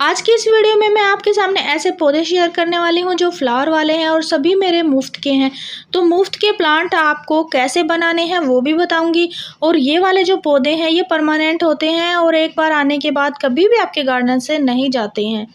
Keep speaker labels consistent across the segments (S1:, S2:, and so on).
S1: आज की इस वीडियो में मैं आपके सामने ऐसे पौधे शेयर करने वाली हूँ जो फ्लावर वाले हैं और सभी मेरे मुफ्त के हैं। तो मुफ्त के प्लांट आपको कैसे बनाने हैं वो भी बताऊंगी। और ये वाले जो पौधे हैं ये परमानेंट होते हैं और एक बार आने के बाद कभी भी आपके गार्डन से नहीं जाते हैं।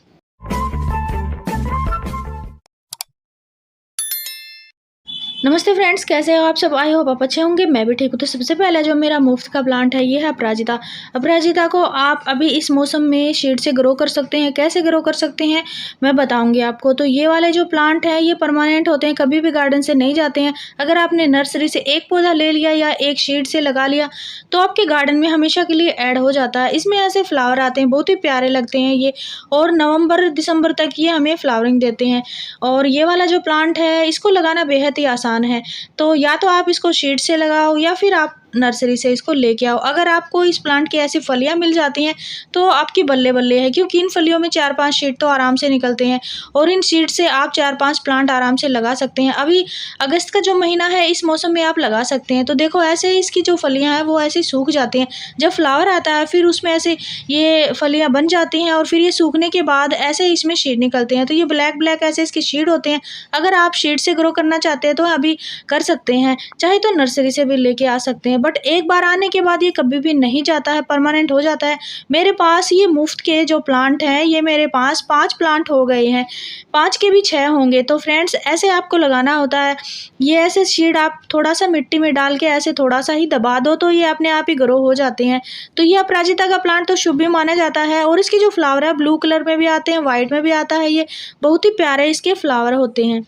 S1: नमस्ते फ्रेंड्स, कैसे हो आप सब। आई होप आप अच्छे होंगे, मैं भी ठीक हूँ। तो सबसे पहले जो मेरा मुफ्त का प्लांट है ये है अपराजिता। अपराजिता को आप अभी इस मौसम में शीड से ग्रो कर सकते हैं। कैसे ग्रो कर सकते हैं मैं बताऊंगी आपको। तो ये वाले जो प्लांट है ये परमानेंट होते हैं, कभी भी गार्डन से नहीं जाते हैं। अगर आपने नर्सरी से एक पौधा ले लिया या एक शीड से लगा लिया तो आपके गार्डन में हमेशा के लिए ऐड हो जाता है। इसमें ऐसे फ्लावर आते हैं, बहुत ही प्यारे लगते हैं ये, और नवंबर दिसंबर तक ये हमें फ्लावरिंग देते हैं। और ये वाला जो प्लांट है इसको लगाना बेहद ही आसान है। तो या तो आप इसको शीड से लगाओ या फिर आप नर्सरी से इसको लेके आओ। अगर आपको इस प्लांट की ऐसी फलियां मिल जाती हैं तो आपकी बल्ले बल्ले है, क्योंकि इन फलियों में 4-5 शीड तो आराम से निकलते हैं और इन शीड से आप 4-5 प्लांट आराम से लगा सकते हैं। अभी अगस्त का जो महीना है इस मौसम में आप लगा सकते हैं। तो देखो ऐसे इसकी जो फलियां हैं वो ऐसे सूख जाती हैं। जब फ्लावर आता है फिर उसमें ऐसे ये फलियां बन जाती हैं और फिर ये सूखने के बाद ऐसे इसमें शीड निकलते हैं। तो ये ब्लैक ब्लैक ऐसे इसके शीड होते हैं। अगर आप शीड से ग्रो करना चाहते हैं तो अभी कर सकते हैं, चाहे तो नर्सरी से भी लेके आ सकते हैं। बट एक बार आने के बाद ये कभी भी नहीं जाता है, परमानेंट हो जाता है। मेरे पास ये मुफ्त के जो प्लांट हैं ये मेरे पास 5 प्लांट हो गए हैं, 5 के भी 6 होंगे। तो फ्रेंड्स ऐसे आपको लगाना होता है। ये ऐसे सीड आप थोड़ा सा मिट्टी में डाल के ऐसे थोड़ा सा ही दबा दो तो ये अपने आप ही ग्रो हो जाते हैं। तो ये अपराजिता का प्लांट तो शुभ भी माना जाता है। और इसके जो फ्लावर है ब्लू कलर में भी आते हैं, व्हाइट में भी आता है। ये बहुत ही प्यारे इसके फ्लावर होते हैं।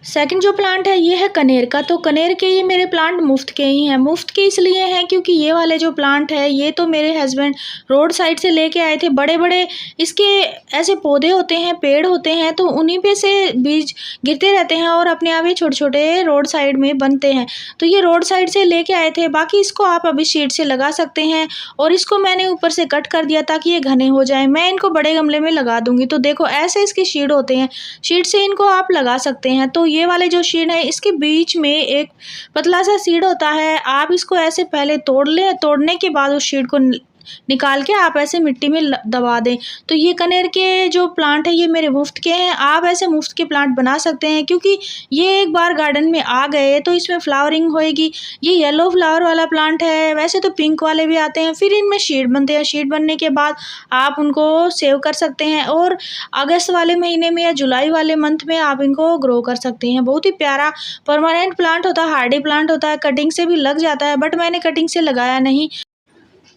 S1: सेकंड जो प्लांट है ये है कनेर का। तो कनेर के ये मेरे प्लांट मुफ्त के ही हैं। मुफ्त के इसलिए हैं क्योंकि ये वाले जो प्लांट है ये तो मेरे हस्बैंड रोड साइड से लेके आए थे। बड़े बड़े इसके ऐसे पौधे होते हैं, पेड़ होते हैं, तो उन्हीं पे से बीज गिरते रहते हैं और अपने आप ही छोटे छोटे रोड साइड में बनते हैं। तो ये रोड साइड से लेके आए थे। बाकी इसको आप अभी शीड से लगा सकते हैं और इसको मैंने ऊपर से कट कर दिया ताकि ये घने हो जाए। मैं इनको बड़े गमले में लगा दूंगी। तो देखो ऐसे इसके शीड होते हैं, शीड से इनको आप लगा सकते हैं। तो ये वाले जो शीड है इसके बीच में एक पतला सा सीड होता है। आप इसको ऐसे पहले तोड़ लें, तोड़ने के बाद उस शीड को निकाल के आप ऐसे मिट्टी में दबा दें। तो ये कनेर के जो प्लांट है ये मेरे मुफ्त के हैं। आप ऐसे मुफ्त के प्लांट बना सकते हैं क्योंकि ये एक बार गार्डन में आ गए तो इसमें फ्लावरिंग होएगी। ये येलो फ्लावर वाला प्लांट है, वैसे तो पिंक वाले भी आते हैं। फिर इनमें शीड बनते हैं, शीड बनने के बाद आप उनको सेव कर सकते हैं और अगस्त वाले महीने में या जुलाई वाले मंथ में आप इनको ग्रो कर सकते हैं। बहुत ही प्यारा परमानेंट प्लांट होता है, हार्डी प्लांट होता है, कटिंग से भी लग जाता है, बट मैंने कटिंग से लगाया नहीं।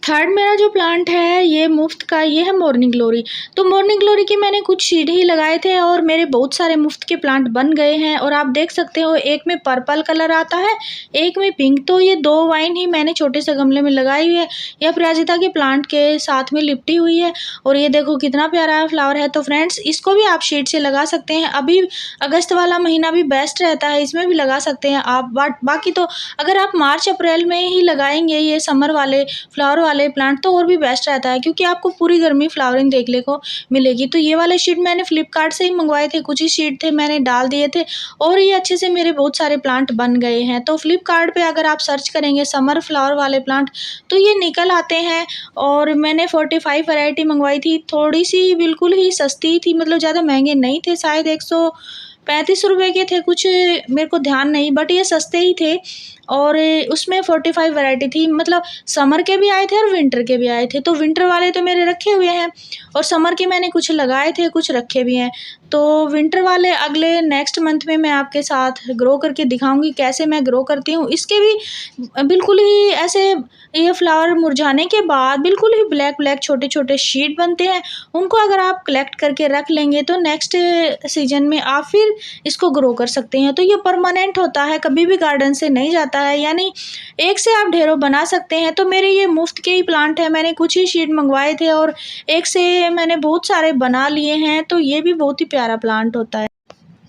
S1: थर्ड मेरा जो प्लांट है ये मुफ्त का, ये है मॉर्निंग ग्लोरी। तो मॉर्निंग ग्लोरी के मैंने कुछ सीड ही लगाए थे और मेरे बहुत सारे मुफ्त के प्लांट बन गए हैं। और आप देख सकते हो एक में पर्पल कलर आता है, एक में पिंक। तो ये 2 वाइन ही मैंने छोटे से गमले में लगाई हुई है। यह अपराजिता के प्लांट के साथ में लिपटी हुई है और ये देखो कितना प्यारा फ्लावर है। तो फ्रेंड्स इसको भी आप शीड से लगा सकते हैं। अभी अगस्त वाला महीना भी बेस्ट रहता है, इसमें भी लगा सकते हैं आप। बाकी तो अगर आप मार्च अप्रैल में ही लगाएंगे ये समर वाले फ्लावर वाले प्लांट तो और भी बेस्ट रहता है, क्योंकि आपको पूरी गर्मी फ्लावरिंग देखने को मिलेगी। तो ये वाले शीट मैंने फ्लिपकार्ट से ही मंगवाए थे, कुछ ही शीट थे मैंने डाल दिए थे और ये अच्छे से मेरे बहुत सारे प्लांट बन गए हैं। तो फ्लिपकार्ट पे अगर आप सर्च करेंगे समर फ्लावर वाले प्लांट तो ये निकल आते हैं। और मैंने 45 वैरायटी मंगवाई थी, थोड़ी सी बिल्कुल ही सस्ती थी, मतलब ज़्यादा महंगे नहीं थे, शायद 135 रुपये के थे कुछ, मेरे को ध्यान नहीं, बट ये सस्ते ही थे। और उसमें 45 वैरायटी थी, मतलब समर के भी आए थे और विंटर के भी आए थे। तो विंटर वाले तो मेरे रखे हुए हैं और समर के मैंने कुछ लगाए थे, कुछ रखे भी हैं। तो विंटर वाले अगले नेक्स्ट मंथ में मैं आपके साथ ग्रो करके दिखाऊंगी कैसे मैं ग्रो करती हूँ। इसके भी बिल्कुल ही ऐसे ये फ्लावर मुरझाने के बाद बिल्कुल ही ब्लैक ब्लैक छोटे छोटे शीट बनते हैं। उनको अगर आप कलेक्ट करके रख लेंगे तो नेक्स्ट सीजन में आप फिर इसको ग्रो कर सकते हैं। तो ये परमानेंट होता है, कभी भी गार्डन से नहीं जाता है, यानी एक से आप ढेरों बना सकते हैं। तो मेरे ये मुफ्त के ही प्लांट है, मैंने कुछ ही शीट मंगवाए थे और एक से मैंने बहुत सारे बना लिए हैं। तो ये भी बहुत ही प्यारा प्लांट होता है।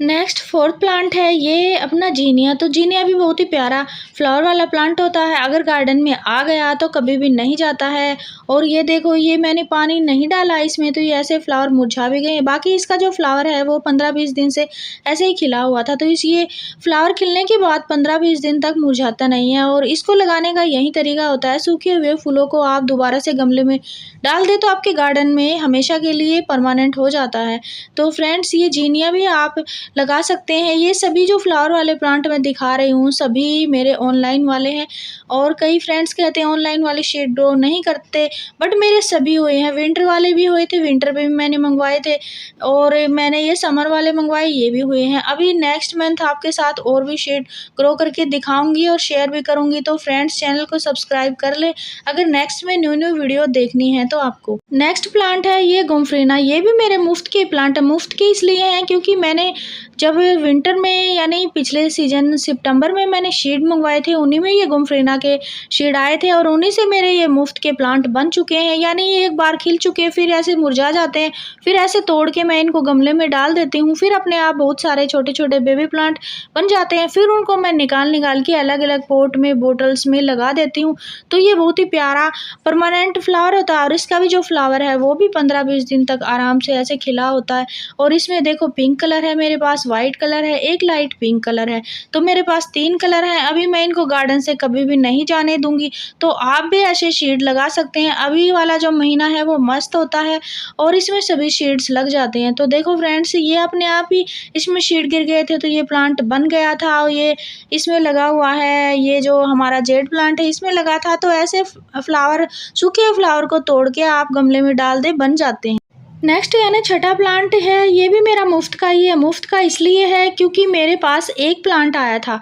S1: नेक्स्ट फोर्थ प्लांट है ये अपना जीनिया। तो जीनिया भी बहुत ही प्यारा फ्लावर वाला प्लांट होता है, अगर गार्डन में आ गया तो कभी भी नहीं जाता है। और ये देखो, ये मैंने पानी नहीं डाला इसमें, तो ये ऐसे फ्लावर मुरझा भी गए। बाकी इसका जो फ्लावर है वो 15-20 दिन से ऐसे ही खिला हुआ था, तो इस ये फ्लावर खिलने के बाद 15-20 दिन तक मुरझाता नहीं है। और इसको लगाने का यही तरीका होता है, सूखे हुए फूलों को आप दोबारा से गमले में डाल दे तो आपके गार्डन में हमेशा के लिए परमानेंट हो जाता है। तो फ्रेंड्स, ये जीनिया भी आप लगा सकते हैं। ये सभी जो फ्लावर वाले प्लांट मैं दिखा रही हूँ सभी मेरे ऑनलाइन वाले हैं। और कई फ्रेंड्स कहते हैं ऑनलाइन वाले शेड ग्रो नहीं करते, बट मेरे सभी हुए हैं। विंटर वाले भी हुए थे, विंटर पे भी मैंने मंगवाए थे, और मैंने ये समर वाले मंगवाए, ये भी हुए हैं। अभी नेक्स्ट मंथ आपके साथ और भी शेड ग्रो करके दिखाऊंगी और शेयर भी करूंगी। तो फ्रेंड्स, चैनल को सब्सक्राइब कर ले अगर नेक्स्ट में न्यू न्यू वीडियो देखनी है तो आपको। नेक्स्ट प्लांट है ये गोमफ्रेना। ये भी मेरे मुफ्त के प्लांट है। मुफ्त के इसलिए हैं क्योंकि मैंने जब विंटर में यानी पिछले सीजन सितंबर में मैंने शीड मंगवाए थे, उन्हीं में ये गोमफ्रेना के शीड आए थे और उन्हीं से मेरे ये मुफ्त के प्लांट बन चुके हैं। यानी ये एक बार खिल चुके हैं, फिर ऐसे मुरझा जाते हैं, फिर ऐसे तोड़ के मैं इनको गमले में डाल देती हूँ, फिर अपने आप बहुत सारे छोटे छोटे बेबी प्लांट बन जाते हैं। फिर उनको मैं निकाल के अलग अलग पॉट में, बोटल्स में लगा देती हूँ। तो ये बहुत ही प्यारा परमानेंट फ्लावर होता है। और इसका भी जो फ्लावर है वो भी 15-20 दिन तक आराम से ऐसे खिला होता है। और इसमें देखो, पिंक कलर है मेरे पास, वाइट कलर है, एक लाइट पिंक कलर है। तो मेरे पास 3 कलर हैं। अभी मैं इनको गार्डन से कभी भी नहीं जाने दूंगी। तो आप भी ऐसे शेड लगा सकते हैं। अभी वाला जो महीना है वो मस्त होता है और इसमें सभी शेड्स लग जाते हैं। तो देखो फ्रेंड्स, ये अपने आप ही इसमें शेड गिर गए थे तो ये प्लांट बन गया था। और ये इसमें लगा हुआ है, ये जो हमारा जेड प्लांट है इसमें लगा था। तो ऐसे फ्लावर, सूखे फ्लावर को तोड़ के आप गमले में डाल दे, बन जाते हैं। नेक्स्ट यानी छठा प्लांट है, ये भी मेरा मुफ्त का ही है। मुफ्त का इसलिए है क्योंकि मेरे पास एक प्लांट आया था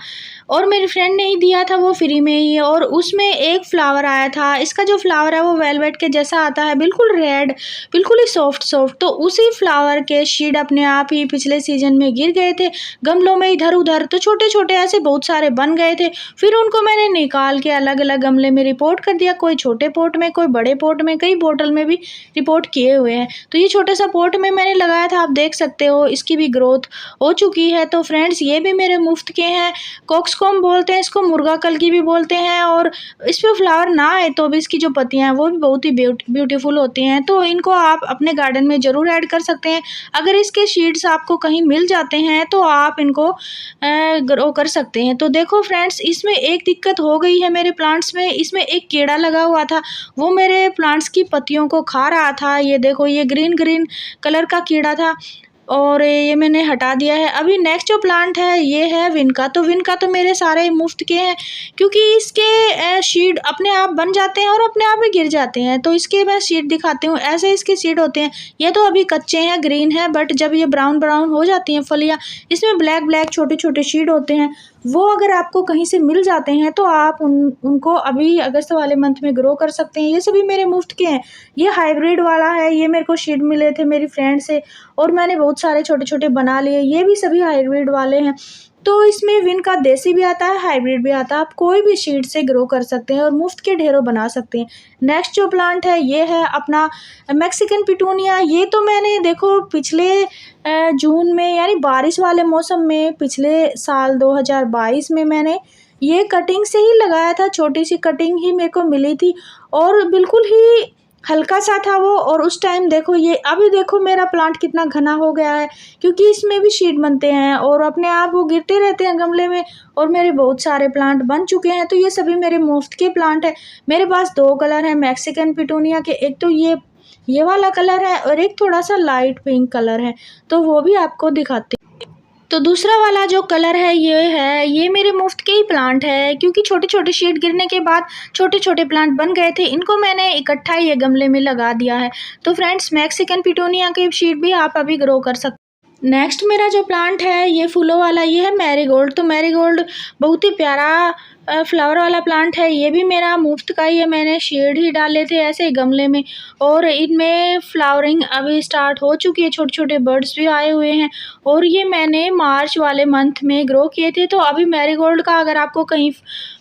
S1: और मेरी फ्रेंड ने ही दिया था, वो फ्री में ही है, और उसमें एक फ्लावर आया था। इसका जो फ्लावर है वो वेलवेट के जैसा आता है, बिल्कुल रेड, बिल्कुल ही सॉफ्ट सॉफ्ट। तो उसी फ्लावर के शीड अपने आप ही पिछले सीजन में गिर गए थे गमलों में इधर उधर। तो छोटे छोटे ऐसे बहुत सारे बन गए थे। फिर उनको मैंने निकाल के अलग अलग गमले में रिपोर्ट कर दिया, कोई छोटे पोट में, कोई बड़े पोट में, कई बोतल में भी रिपोर्ट किए हुए हैं। तो ये छोटा सा पोट में मैंने लगाया था, आप देख सकते हो इसकी भी ग्रोथ हो चुकी है। तो फ्रेंड्स, ये भी मेरे मुफ्त के हैं। कॉक्सकॉम बोलते हैं इसको, मुर्गा कलगी भी बोलते हैं। और इस पर फ्लावर ना आए तो भी इसकी जो पत्तियां हैं वो भी बहुत ही ब्यूटीफुल होती हैं। तो इनको आप अपने गार्डन में ज़रूर ऐड कर सकते हैं। अगर इसके शीड्स आपको कहीं मिल जाते हैं तो आप इनको ग्रो कर सकते हैं। तो देखो फ्रेंड्स, इसमें एक दिक्कत हो गई है मेरे प्लांट्स में। इसमें एक कीड़ा लगा हुआ था, वो मेरे प्लांट्स की पत्तियों को खा रहा था। ये देखो, ये ग्रीन ग्रीन कलर का कीड़ा था और ये मैंने हटा दिया है। अभी नेक्स्ट जो प्लांट है ये है विनका। तो विनका तो मेरे सारे मुफ्त के हैं क्योंकि इसके सीड अपने आप बन जाते हैं और अपने आप ही गिर जाते हैं। तो इसके मैं सीड दिखाती हूँ, ऐसे इसके सीड होते हैं। ये तो अभी कच्चे हैं, ग्रीन है, बट जब ये ब्राउन ब्राउन हो जाती हैं फलियाँ, इसमें ब्लैक ब्लैक छोटे छोटे सीड होते हैं। वो अगर आपको कहीं से मिल जाते हैं तो आप उनको अभी अगस्त वाले मंथ में ग्रो कर सकते हैं। ये सभी मेरे मुफ्त के हैं। ये हाइब्रिड वाला है, ये मेरे को सीड मिले थे मेरी फ्रेंड से और मैंने बहुत सारे छोटे छोटे बना लिए। ये भी सभी हाइब्रिड वाले हैं। तो इसमें विन का देसी भी आता है, हाइब्रिड भी आता है। आप कोई भी सीड से ग्रो कर सकते हैं और मुफ्त के ढेरों बना सकते हैं। नेक्स्ट जो प्लांट है ये है अपना मैक्सिकन पिटूनिया। ये तो मैंने देखो पिछले जून में यानी बारिश वाले मौसम में, पिछले साल 2022 में मैंने ये कटिंग से ही लगाया था। छोटी सी कटिंग ही मेरे को मिली थी और बिल्कुल ही हल्का सा था वो। और उस टाइम देखो, ये अभी देखो मेरा प्लांट कितना घना हो गया है क्योंकि इसमें भी शीड बनते हैं और अपने आप वो गिरते रहते हैं गमले में। और मेरे बहुत सारे प्लांट बन चुके हैं। तो ये सभी मेरे मुफ्त के प्लांट है। मेरे पास 2 कलर हैं मैक्सिकन पिटूनिया के, एक तो ये वाला कलर है और एक थोड़ा सा लाइट पिंक कलर है। तो वो भी आपको दिखाते। तो दूसरा वाला जो कलर है ये मेरे मुफ्त के ही प्लांट है क्योंकि छोटे छोटे शीट गिरने के बाद छोटे छोटे प्लांट बन गए थे। इनको मैंने इकट्ठा ये गमले में लगा दिया है। तो फ्रेंड्स, मैक्सिकन पिटूनिया के शीट भी आप अभी ग्रो कर सकते हैं। नेक्स्ट मेरा जो प्लांट है ये फूलों वाला, ये है मैरीगोल्ड। तो मैरीगोल्ड बहुत ही प्यारा फ्लावर वाला प्लांट है। ये भी मेरा मुफ्त का ही है। मैंने शेड ही डाले थे ऐसे ही गमले में और इनमें फ्लावरिंग अभी स्टार्ट हो चुकी है। छोटे छोटे बर्ड्स भी आए हुए हैं और ये मैंने मार्च वाले मंथ में ग्रो किए थे। तो अभी मैरीगोल्ड का अगर आपको कहीं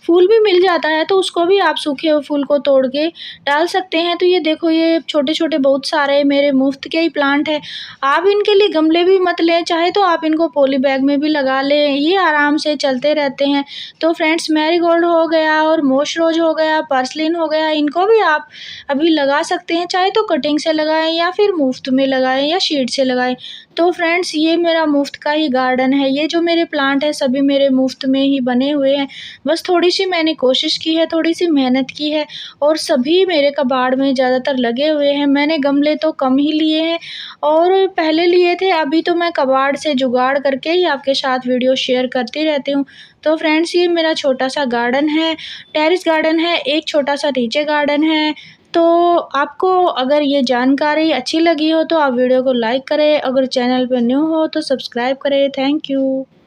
S1: फूल भी मिल जाता है, तो उसको भी आप सूखे हुए फूल को तोड़ के डाल सकते हैं। तो ये देखो, ये छोटे-छोटे बहुत सारे मेरे मुफ़्त के ही प्लांट हैं। आप इनके लिए गमले भी मत लें, चाहे तो आप इनको पॉली बैग में भी लगा लें, ये आराम से चलते रहते हैं। तो फ्रेंड्स, मैरीगोल्ड हो गया और मोश रोज़ हो गया, पर्सलिन हो गया, इनको भी आप अभी लगा सकते हैं, चाहे तो कटिंग से लगाएँ या फिर मुफ़्त में लगाएँ या शीट से लगाएँ। तो फ्रेंड्स, ये मेरा मुफ़्त का ही गार्डन है। ये जो मेरे प्लांट हैं सभी मेरे मुफ़्त में ही बने हुए हैं। बस थोड़ी-सी मैंने कोशिश की है, थोड़ी-सी मेहनत की है और सभी मेरे कबाड़ में ज़्यादातर लगे हुए हैं। मैंने गमले तो कम ही लिए हैं और पहले लिए थे, अभी तो मैं कबाड़ से जुगाड़ करके ही आपके साथ वीडियो शेयर करती रहती हूँ। तो फ्रेंड्स, ये मेरा छोटा-सा गार्डन है, टेरेस गार्डन है, एक छोटा-सा नीचे गार्डन है। तो आपको अगर ये जानकारी अच्छी लगी हो तो आप वीडियो को लाइक करें, अगर चैनल पे न्यू हो तो सब्सक्राइब करें। Thank you.